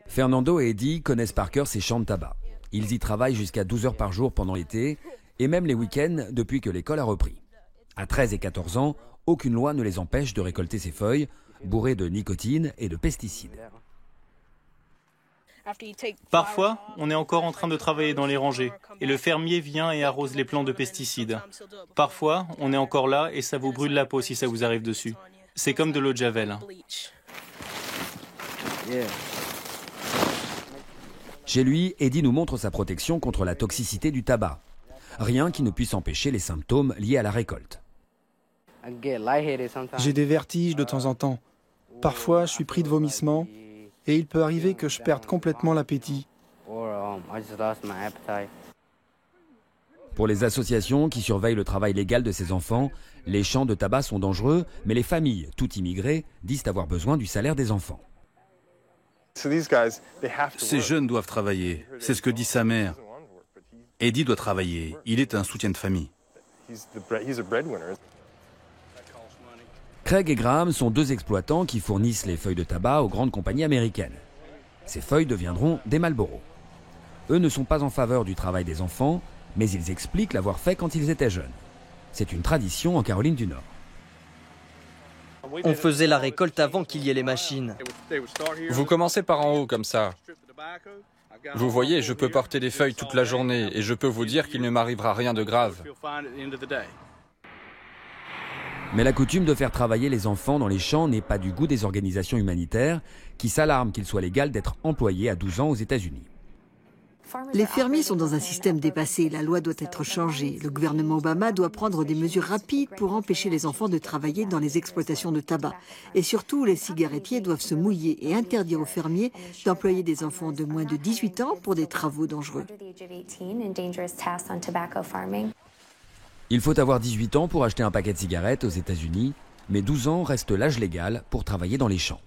Fernando et Eddie connaissent par cœur ces champs de tabac. Ils y travaillent jusqu'à 12 heures par jour pendant l'été et même les week-ends depuis que l'école a repris. À 13 et 14 ans, aucune loi ne les empêche de récolter ces feuilles, bourrées de nicotine et de pesticides. Parfois, on est encore en train de travailler dans les rangées et le fermier vient et arrose les plants de pesticides. Parfois, on est encore là et ça vous brûle la peau si ça vous arrive dessus. C'est comme de l'eau de javel. Chez lui, Eddie nous montre sa protection contre la toxicité du tabac. Rien qui ne puisse empêcher les symptômes liés à la récolte. J'ai des vertiges de temps en temps. Parfois, je suis pris de vomissements et il peut arriver que je perde complètement l'appétit. Pour les associations qui surveillent le travail légal de ces enfants, les champs de tabac sont dangereux, mais les familles, toutes immigrées, disent avoir besoin du salaire des enfants. Ces jeunes doivent travailler, c'est ce que dit sa mère. Eddie doit travailler, il est un soutien de famille. Craig et Graham sont deux exploitants qui fournissent les feuilles de tabac aux grandes compagnies américaines. Ces feuilles deviendront des Marlboro. Eux ne sont pas en faveur du travail des enfants, mais ils expliquent l'avoir fait quand ils étaient jeunes. C'est une tradition en Caroline du Nord. On faisait la récolte avant qu'il y ait les machines. Vous commencez par en haut comme ça. Vous voyez, je peux porter des feuilles toute la journée et je peux vous dire qu'il ne m'arrivera rien de grave. Mais la coutume de faire travailler les enfants dans les champs n'est pas du goût des organisations humanitaires qui s'alarment qu'il soit légal d'être employé à 12 ans aux États-Unis. Les fermiers sont dans un système dépassé. La loi doit être changée. Le gouvernement Obama doit prendre des mesures rapides pour empêcher les enfants de travailler dans les exploitations de tabac. Et surtout, les cigarettiers doivent se mouiller et interdire aux fermiers d'employer des enfants de moins de 18 ans pour des travaux dangereux. Il faut avoir 18 ans pour acheter un paquet de cigarettes aux États-Unis, mais 12 ans reste l'âge légal pour travailler dans les champs.